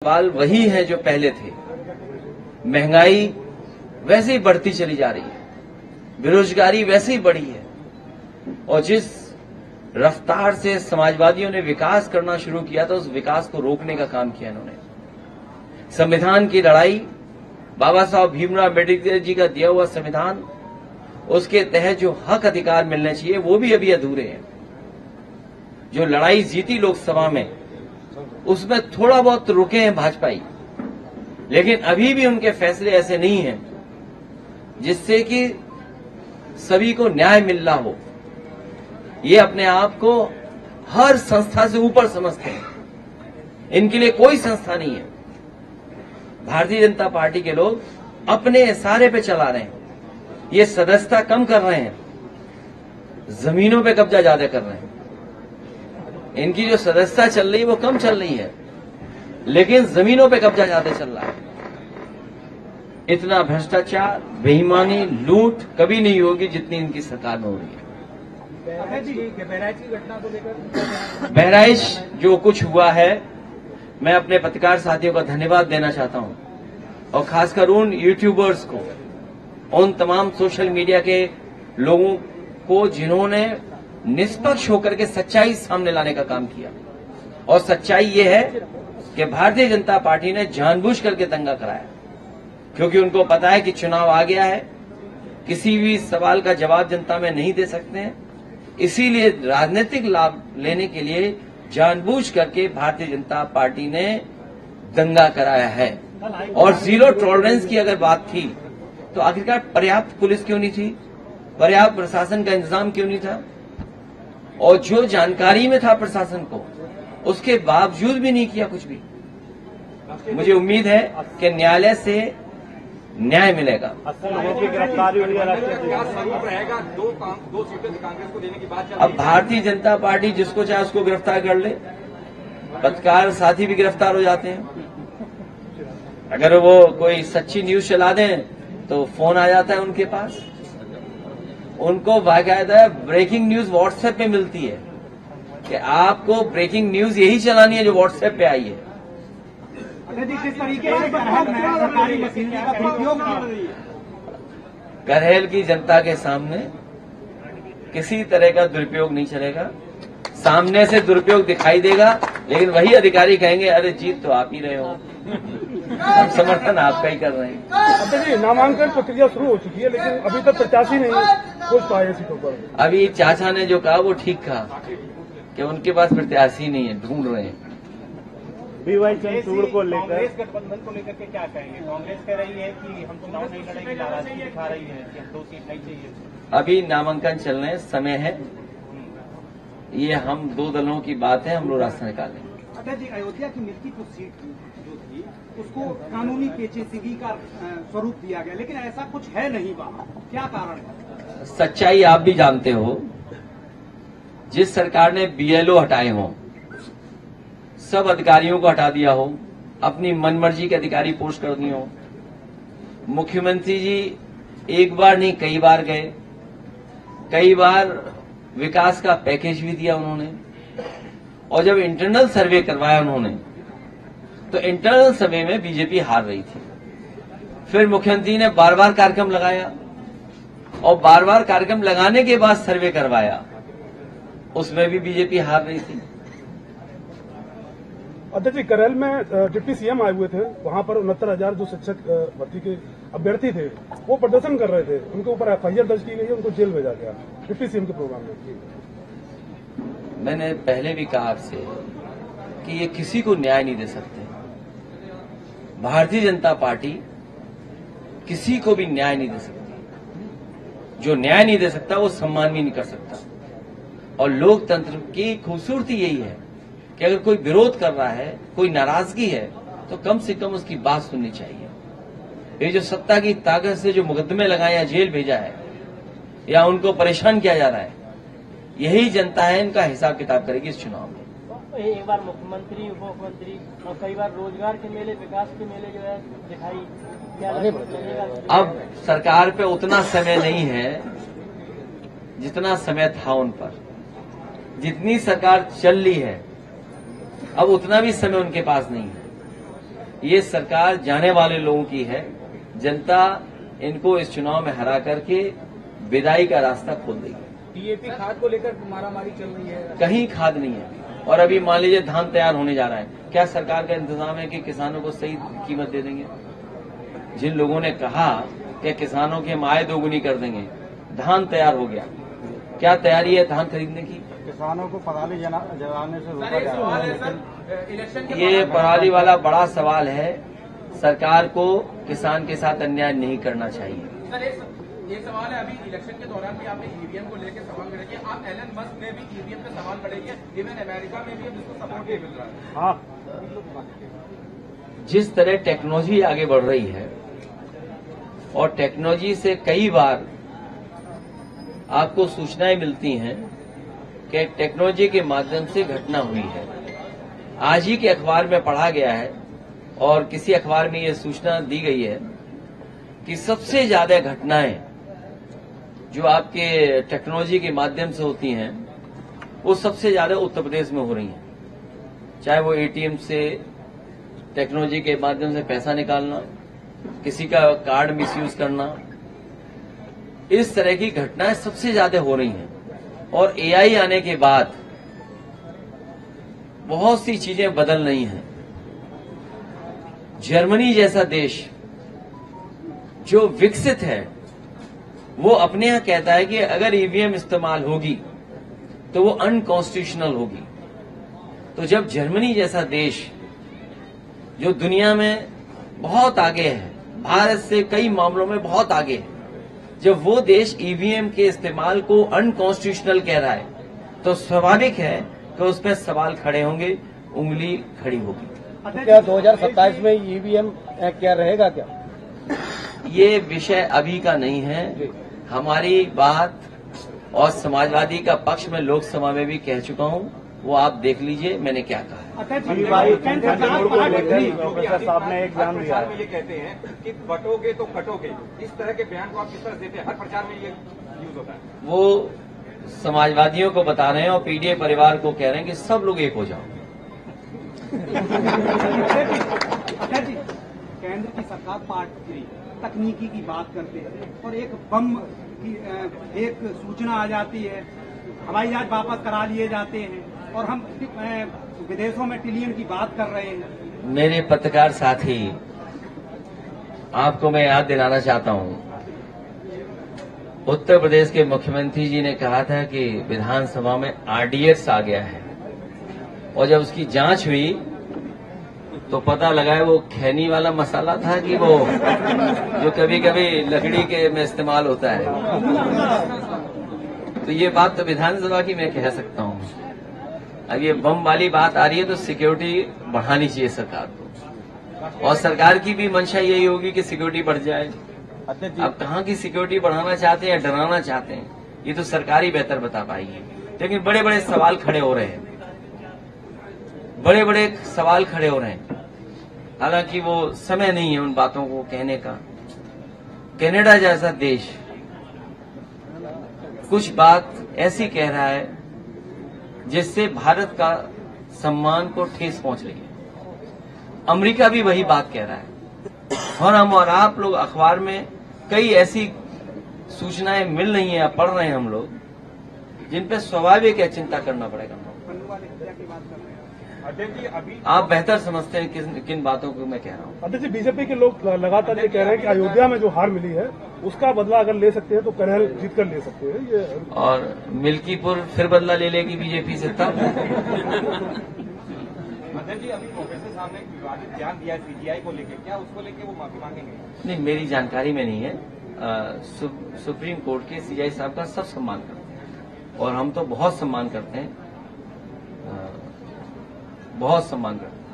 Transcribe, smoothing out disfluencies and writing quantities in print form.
सवाल वही है जो पहले थे। महंगाई वैसे ही बढ़ती चली जा रही है, बेरोजगारी वैसे ही बढ़ी है, और जिस रफ्तार से समाजवादियों ने विकास करना शुरू किया था उस विकास को रोकने का काम किया इन्होंने। संविधान की लड़ाई, बाबा साहब भीमराव अम्बेडकर जी का दिया हुआ संविधान, उसके तहत जो हक अधिकार मिलने चाहिए वो भी अभी अधूरे हैं। जो लड़ाई जीती लोकसभा में उसमें थोड़ा बहुत रुके हैं भाजपाई, लेकिन अभी भी उनके फैसले ऐसे नहीं हैं जिससे कि सभी को न्याय मिल रहा हो। ये अपने आप को हर संस्था से ऊपर समझते हैं, इनके लिए कोई संस्था नहीं है। भारतीय जनता पार्टी के लोग अपने इशारे पे चला रहे हैं, ये सदस्यता कम कर रहे हैं, जमीनों पे कब्जा ज्यादा कर रहे हैं। इनकी जो सदस्यता चल रही है वो कम चल रही है, लेकिन जमीनों पे कब्जा ज्यादा चल रहा है। इतना भ्रष्टाचार, बेईमानी, लूट कभी नहीं होगी जितनी इनकी सरकार में हो रही है। बहराइच जो कुछ हुआ है, मैं अपने पत्रकार साथियों का धन्यवाद देना चाहता हूं, और खासकर उन यूट्यूबर्स को, उन तमाम सोशल मीडिया के लोगों को जिन्होंने निष्पक्ष होकर के सच्चाई सामने लाने का काम किया। और सच्चाई ये है कि भारतीय जनता पार्टी ने जानबूझ करके दंगा कराया, क्योंकि उनको पता है कि चुनाव आ गया है, किसी भी सवाल का जवाब जनता में नहीं दे सकते हैं, इसीलिए राजनीतिक लाभ लेने के लिए जानबूझ करके भारतीय जनता पार्टी ने दंगा कराया है। और जीरो टॉलरेंस की अगर बात थी तो आखिरकार पर्याप्त पुलिस क्यों नहीं थी, पर्याप्त प्रशासन का इंतजाम क्यों नहीं था, और जो जानकारी में था प्रशासन को उसके बावजूद भी नहीं किया कुछ भी। मुझे उम्मीद है कि न्यायालय से न्याय मिलेगा। 80 लोगों की गिरफ्तारी हुई है। दो सीटें कांग्रेस को देने की बात। अब भारतीय जनता पार्टी जिसको चाहे उसको गिरफ्तार कर ले, पत्रकार साथी भी गिरफ्तार हो जाते हैं। अगर वो कोई सच्ची न्यूज चला दें तो फोन आ जाता है उनके पास, उनको बाकायदा ब्रेकिंग न्यूज व्हाट्सएप पे मिलती है कि आपको ब्रेकिंग न्यूज यही चलानी है जो व्हाट्सएप पे आई है। किस तरीके से सरकारी मशीनरी का दुरुपयोग करहेल की जनता के सामने किसी तरह का दुरुपयोग नहीं चलेगा। सामने से दुरुपयोग दिखाई देगा, लेकिन वही अधिकारी कहेंगे अरे जीत तो आप ही रहे हो, हम समर्थन आपका ही कर रहे हैं। अच्छा जी, नामांकन प्रक्रिया शुरू हो चुकी है, लेकिन अभी तक प्रत्याशी नहीं कुछ पाए सीटों पर। अभी चाचा ने जो कहा वो ठीक कहा कि उनके पास प्रत्याशी नहीं है, ढूंढ रहे हैं। बीवाई चंद्रचूड़ को लेकर, कांग्रेस गठबंधन को लेकर के क्या कहेंगे? कांग्रेस कह रही है कि हम चुनाव नहीं लड़ेंगे, नाराजगी दिखा रही है कि हम 2 सीट नहीं चाहिए। अभी नामांकन चलने समय है, ये हम 2 दलों की बात है, हम लोग रास्ता निकालेंगे। अच्छा जी, अयोध्या की मिल्कीपुर सीट जो थी उसको कानूनी पेचीदगी का स्वरूप दिया गया, लेकिन ऐसा कुछ है नहीं वहाँ, क्या कारण है? सच्चाई आप भी जानते हो, जिस सरकार ने बीएलओ हटाए हों, सब अधिकारियों को हटा दिया हो, अपनी मनमर्जी के अधिकारी पोस्ट कर दिए हो, मुख्यमंत्री जी एक बार नहीं कई बार गए, कई बार विकास का पैकेज भी दिया उन्होंने, और जब इंटरनल सर्वे करवाया उन्होंने तो इंटरनल सर्वे में बीजेपी हार रही थी। फिर मुख्यमंत्री ने बार बार कार्यक्रम लगाया, और बार बार कार्यक्रम लगाने के बाद सर्वे करवाया, उसमें भी बीजेपी हार रही थी। अध्यक्ष जी, करेल में डिप्टी सीएम आए हुए थे, वहां पर 69,000 जो शिक्षक भर्ती के अभ्यर्थी थे वो प्रदर्शन कर रहे थे, उनके ऊपर एफआईआर दर्ज की गई, उनको जेल भेजा गया डिप्टी सीएम के प्रोग्राम में। मैंने पहले भी कहा आपसे कि ये किसी को न्याय नहीं दे सकते। भारतीय जनता पार्टी किसी को भी न्याय नहीं दे सकती। जो न्याय नहीं दे सकता वो सम्मान भी नहीं कर सकता। और लोकतंत्र की खूबसूरती यही है कि अगर कोई विरोध कर रहा है, कोई नाराजगी है, तो कम से कम उसकी बात सुननी चाहिए। ये जो सत्ता की ताकत से जो मुकदमे लगाए या जेल भेजा है या उनको परेशान किया जा रहा है, यही जनता है, इनका हिसाब किताब करेगी इस चुनाव में। एक बार मुख्यमंत्री, उप मुख्यमंत्री और कई बार रोजगार के मेले, विकास के मेले जो है दिखाई, क्या लगेगा? अब सरकार पे उतना समय नहीं है जितना समय था उन पर। जितनी सरकार चल रही है अब उतना भी समय उनके पास नहीं है। ये सरकार जाने वाले लोगों की है। जनता इनको इस चुनाव में हरा करके विदाई का रास्ता खोल देगी। टीएपी खाद को लेकर मारामारी चल रही है। कहीं खाद नहीं है। और अभी मान लीजिए धान तैयार होने जा रहा है, क्या सरकार का इंतजाम है कि किसानों को सही कीमत दे देंगे? जिन लोगों ने कहा कि किसानों की हम आय दोगुनी कर देंगे, धान तैयार हो गया, क्या तैयारी है धान खरीदने की? किसानों को पराली जलाने से रोका जा रहा है। ये पराली वाला बड़ा सवाल है। सरकार को किसान के साथ अन्याय नहीं करना चाहिए। सर एक सवाल है, अभी इलेक्शन के दौरान भी आपने ईवीएम को लेकर सवाल खड़े किए। आप एलन मस्क ने भी ईवीएम पे सवाल खड़े किए, इवन अमेरिका में भी अब इसको सपोर्ट नहीं मिल रहा है। हाँ, जिस तरह टेक्नोलॉजी आगे बढ़ रही है और टेक्नोलॉजी से कई बार आपको सूचनाएं मिलती हैं कि टेक्नोलॉजी के माध्यम से घटना हुई है। आज ही के अखबार में पढ़ा गया है और किसी अखबार में ये सूचना दी गई है कि सबसे ज्यादा घटनाएं जो आपके टेक्नोलॉजी के माध्यम से होती हैं वो सबसे ज्यादा उत्तर प्रदेश में हो रही हैं। चाहे वो एटीएम से टेक्नोलॉजी के माध्यम से पैसा निकालना, किसी का कार्ड मिसयूज करना, इस तरह की घटनाएं सबसे ज्यादा हो रही हैं। और एआई आने के बाद बहुत सी चीजें बदल रही हैं। जर्मनी जैसा देश जो विकसित है वो अपने यहां कहता है कि अगर ईवीएम इस्तेमाल होगी तो वो अनकॉन्स्टिट्यूशनल होगी। तो जब जर्मनी जैसा देश जो दुनिया में बहुत आगे है, भारत से कई मामलों में बहुत आगे है, जब वो देश ईवीएम के इस्तेमाल को अनकॉन्स्टिट्यूशनल कह रहा है तो स्वाभाविक है कि उसमें सवाल खड़े होंगे, उंगली खड़ी होगी। क्या 2027 में ईवीएम क्या रहेगा क्या? ये विषय अभी का नहीं है। हमारी बात और समाजवादी का पक्ष में लोकसभा में भी कह चुका हूं, वो आप देख लीजिए मैंने क्या कहा। साहब ने एक बयान दिया ये कहते हैं कि बटोगे तो कटोगे, इस तरह के बयान को आप किस तरह देते हैं? हर प्रचार में ये यूज होता है। वो समाजवादियों को बता रहे हैं और पीडीए परिवार को कह रहे हैं कि सब लोग एक हो जाओ। केंद्र की सरकार पार्टी तकनीकी की बात करते हैं और एक बम की एक सूचना आ जाती है, हवाई जहाज वापस करा लिए जाते हैं और हम विदेशों में ट्रिलियन की बात कर रहे हैं। मेरे पत्रकार साथी, आपको मैं याद दिलाना चाहता हूं, उत्तर प्रदेश के मुख्यमंत्री जी ने कहा था कि विधानसभा में आरडीएक्स आ गया है और जब उसकी जांच हुई तो पता लगा है वो खैनी वाला मसाला था कि वो जो कभी कभी लकड़ी के में इस्तेमाल होता है। तो ये बात तो विधानसभा की मैं कह सकता हूं। अब ये बम वाली बात आ रही है तो सिक्योरिटी बढ़ानी चाहिए सरकार को, और सरकार की भी मंशा यही होगी कि सिक्योरिटी बढ़ जाए। अब कहाँ की सिक्योरिटी बढ़ाना चाहते हैं या डराना चाहते हैं, ये तो सरकार ही बेहतर बता पाएगी। लेकिन बड़े बड़े सवाल खड़े हो रहे हैं, बड़े बड़े सवाल खड़े हो रहे हैं। हालांकि वो समय नहीं है उन बातों को कहने का। कनाडा जैसा देश कुछ बात ऐसी कह रहा है जिससे भारत का सम्मान को ठेस पहुंच रही है। अमेरिका भी वही बात कह रहा है और हम और आप लोग अखबार में कई ऐसी सूचनाएं मिल रही हैं या पढ़ रहे हैं हम लोग, जिन पे स्वाभाविक है चिंता करना पड़ेगा। आप बेहतर समझते हैं किन बातों को मैं कह रहा हूँ। अध्यक्ष जी, बीजेपी के लोग लगातार ये कह रहे हैं कि अयोध्या में जो हार मिली है उसका बदला अगर ले सकते हैं तो कन्हैया जीत कर ले सकते हैं ये, और मिल्कीपुर फिर बदला ले लेगी बीजेपी से तब। अध्यक्ष जी, अभी प्रोफेसर साहब ने विवादित बयान दिया सीजीआई को लेकर, क्या उसको लेकर वो माफी मांगेंगे? नहीं, मेरी जानकारी में नहीं है। सुप्रीम कोर्ट के सीजीआई साहब का सब सम्मान करते हैं और हम तो बहुत सम्मान करते हैं, बहुत सम्मान करते हैं।